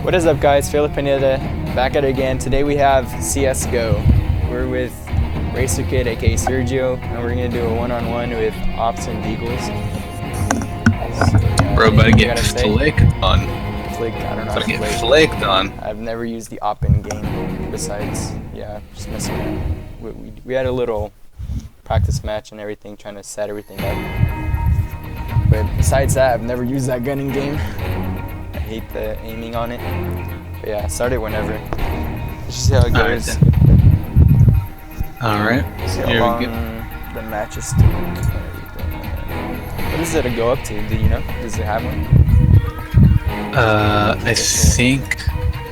What is up, guys? Philip Pineda back at it again. Today we have CSGO. We're with Racer Kid, aka Sergio, and we're gonna do a one-on-one with Ops and Deagles. Bro, about to get flicked on. Flicked? I don't know. About to get flicked on. I've never used the Op in game besides, yeah, just messing around. We had a little practice match and everything, trying to set everything up. But besides that, I've never used that gun in game. I hate the aiming on it. But yeah, start it whenever. Let's just see how it goes. Alright, See how long the matches take and everything. What is it to go up to? Do you know? Does it have one? I think,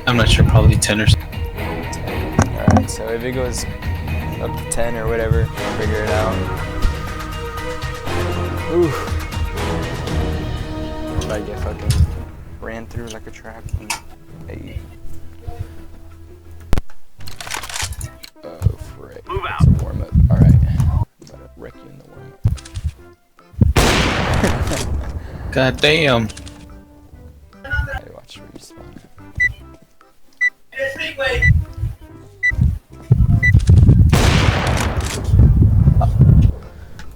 I'm not sure, probably 10 or so. 10. Alright, so if it goes up to 10 or whatever, figure it out. Ooh. I get fucking ran through like a trap. Hey. Oh, frick. Move out. It's a warm up. Alright. I'm about to wreck you in the warm up. God damn. Hey, watch where you spawn.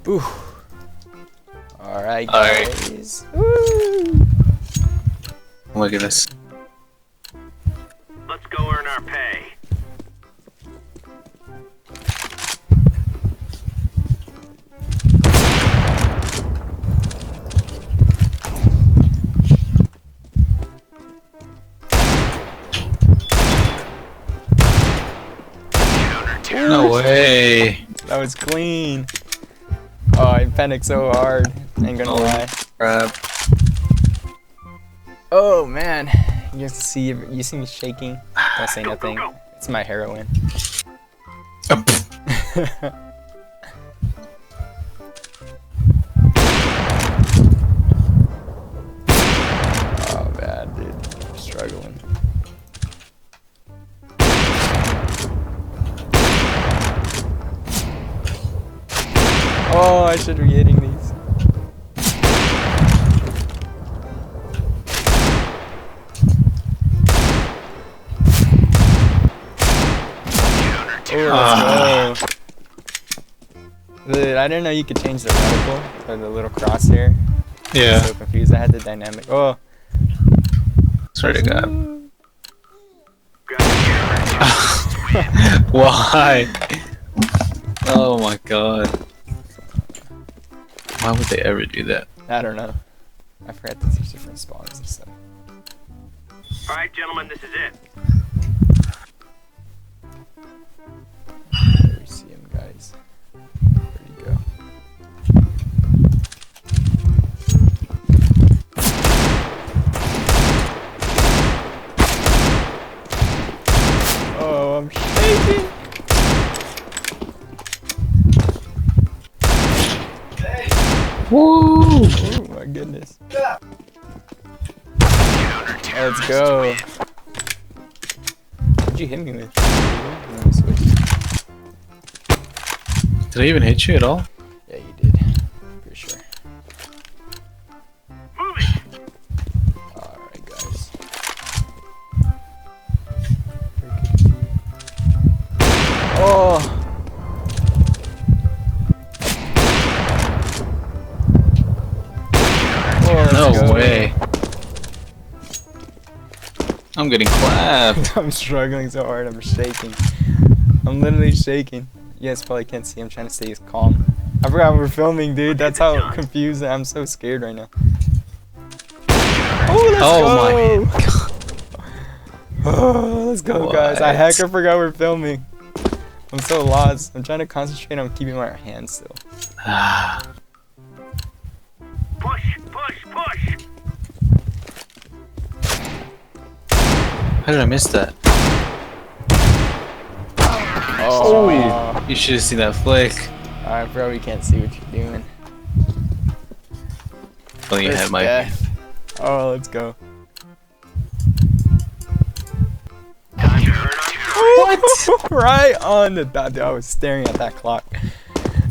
Ooh. Alright, guys. Woo. Look at this. Let's go earn our pay. No way. That was clean. Oh, I panicked so hard. Ain't gonna lie. Crap. Oh man, you see me shaking. Don't say nothing. It's my heroin. Oh bad, dude. I'm struggling. Oh, I should be hitting these. Oh, let's go. Dude, I didn't know you could change the reticle or the little crosshair. Yeah. I'm so confused. I had the dynamic. Oh. Swear to God. Why? Oh my God. Why would they ever do that? I don't know. I forgot that there's different spawns and stuff. Alright, gentlemen, this is it. There we see him, guys. Where'd he go? Oh, I'm shaking! Woo! Oh my goodness. Let's go. What'd you hit me with? Let me switch. Did I even hit you at all? Yeah, you did. For sure. Alright, guys. Oh! No way. I'm getting clapped. I'm struggling so hard, I'm shaking. I'm literally shaking. You guys probably can't see, I'm trying to stay calm. I forgot we're filming, dude. That's how confused I'm so scared right now. Oh, let's go! My God. Oh, let's go, guys. I What? forgot we're filming. I'm so lost. I'm trying to concentrate on keeping my hands still. Push, push, push. How did I miss that? Oh, You should have seen that flick. I probably can't see what you're doing. Well, you had my. Death. Oh, let's go. Time to earn our pay. What? Right on the dot. Dude, I was staring at that clock.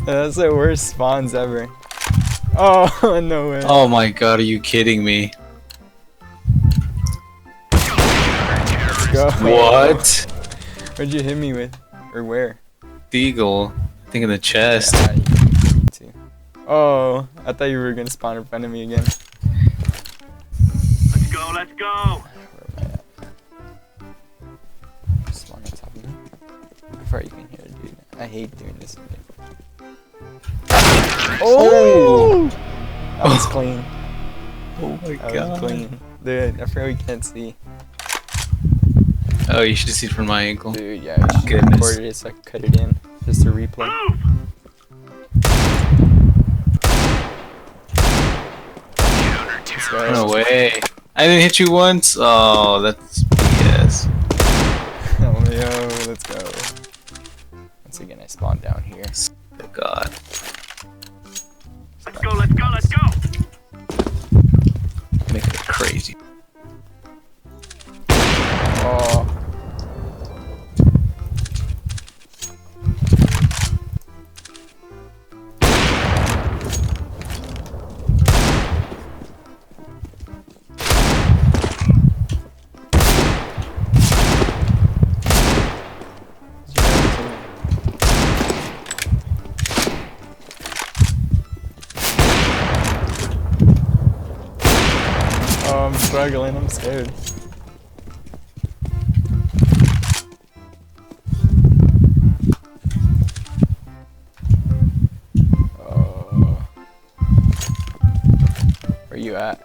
That's the worst spawns ever. Oh, no way. Oh my God, are you kidding me? go. What? What'd you hit me with? Or where? Deagle. I think in the chest. Yeah, me too. Oh, I thought you were gonna spawn in front of me again. Let's go, let's go. Where am I at? Spawn on top of me. How far you can hear it, dude? I hate doing this again. Oh! That was clean. Oh my That was clean. Dude, I forgot we can't see. Oh, you should see it from my angle. Dude, yeah, I should have Goodness. recorded it so I could cut it in. Just a replay. Move. That's right. No way. I didn't hit you once? Oh, that's BS. Oh, yo, let's go. Once again, I spawned down here. Oh god. Let's go, let's go, let's go. Make it crazy. Oh. Oh, I'm struggling, I'm scared. Oh. Where you at?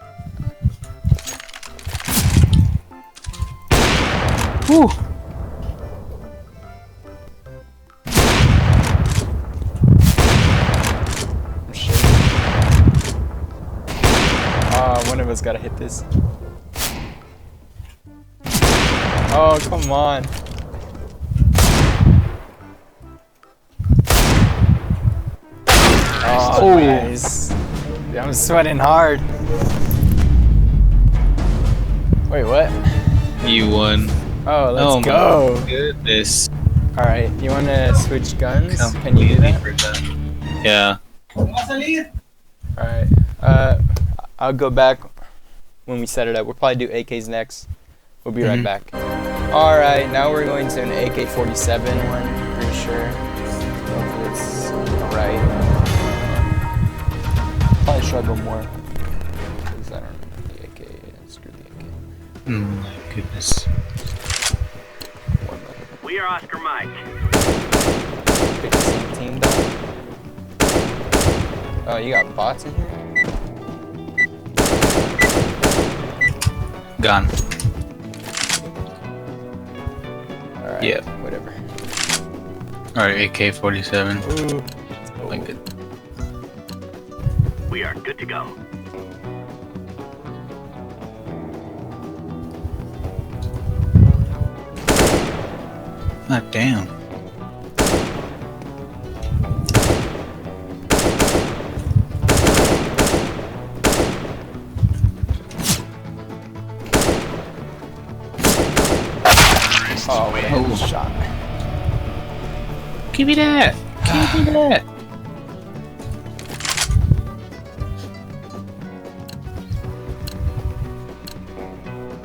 Whew. I'm shit. One of us gotta hit this. Oh, come on. Oh, nice. Dude, I'm sweating hard. Wait, what? You won. Oh, let's Oh go. my goodness. Alright, you wanna switch guns? Can you do Completely that? forgot. Yeah. Alright. I'll go back when we set it up. We'll probably do AKs next. We'll be right back. Alright, now we're going to an AK-47 one, pretty sure. Hopefully it's alright. Probably struggle more. Because I don't remember the AK. Screw the AK. My goodness. One letter. We are Oscar Mike. Pick the same team though. Oh, you got bots in here? Gone. Alright, Yeah. whatever. Alright, AK-47. Ooh. Oh my good. We are good to go. Ah, damn. Oh, what a headshot. Give me that! Give me that!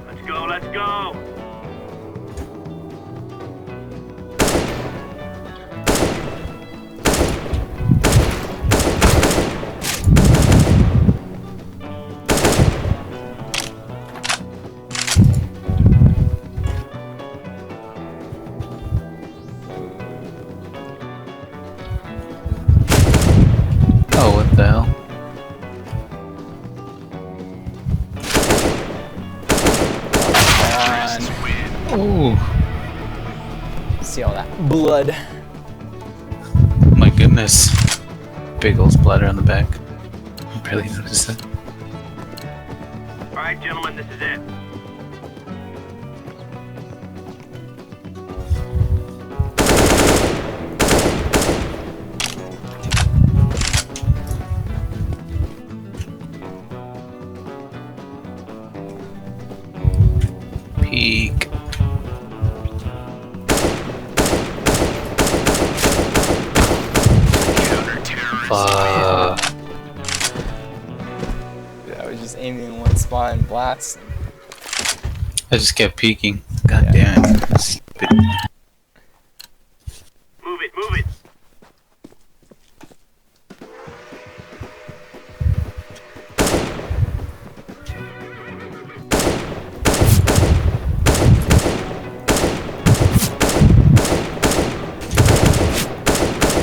Let's go, let's go. Oh, what the hell? Come Oh, on. See all that blood. my goodness. Big old splatter on the back. I barely noticed that. All right, gentlemen, this is it. Peek. Dude, I was just aiming in one spot and blast. I just kept peeking. God damn it. Stupid. Move it, move it.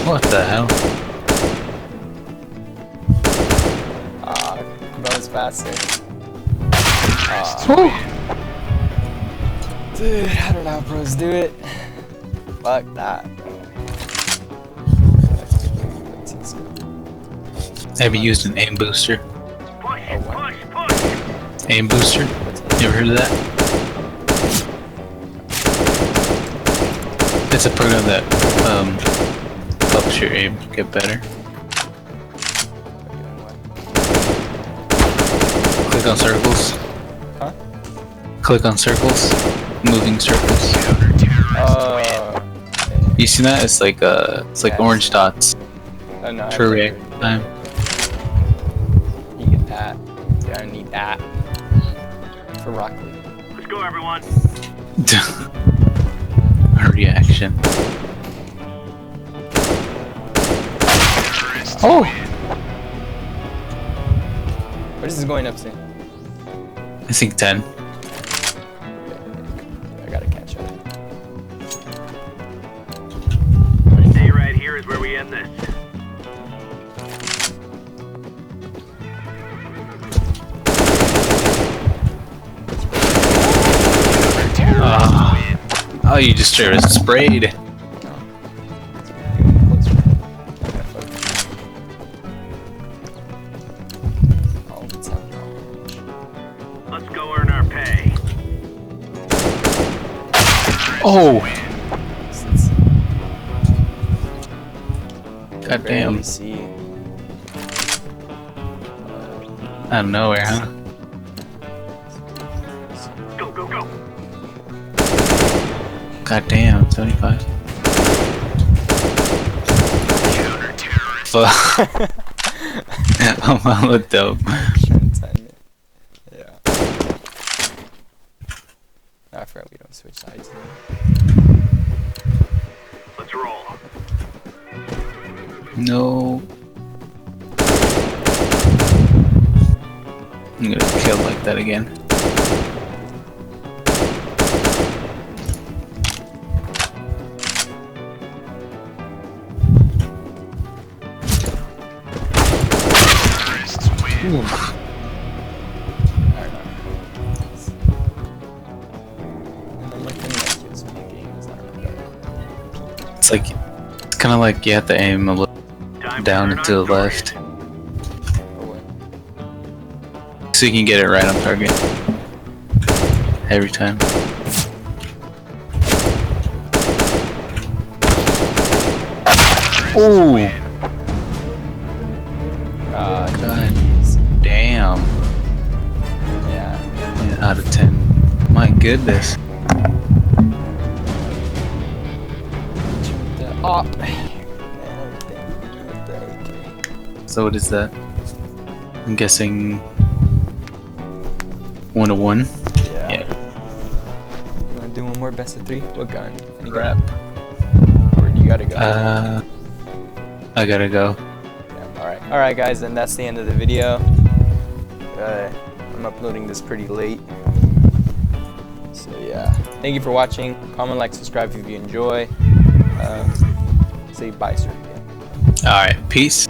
What the hell? That was faster. Woo. Dude, I don't know how pros do it. Fuck that. Have you used an aim booster? Push, Oh, what? push, push. Aim booster? You ever heard of that? It's a program that helps your aim get better. Click on circles. Huh? Click on circles. Moving circles. Oh. You see that? It's like Yeah. orange dots. Oh no. For react time. You get that. Yeah, I need that. For Rocket League. Let's go, everyone. A reaction. Oh! What is this going up to? I think 10. I gotta catch up. Stay right here is where we end this. Oh, you just straight up sprayed. Let's go earn our pay. Oh! God damn. Out of nowhere, huh? Go, go, go. God damn, 75. Fuck. I'm hella dope. Yeah. I forgot we don't switch sides. Let's roll. No. I'm gonna get killed like that again. It's kind of like you have to aim a little Time down to and turn to on the left, so you can get it right on target every time. Oh! God damn! Yeah. Out of 10. My goodness. The Awp. So what is that? I'm guessing 1-1. Yeah. Yeah. You wanna do one more best of 3? What gun? Any Crap. gun? Or do you gotta go? I gotta go. Yeah, alright. Alright guys, then that's the end of the video. I'm uploading this pretty late. So yeah. Thank you for watching. Comment, like, subscribe if you enjoy. Say bye, Sergio. Alright, peace.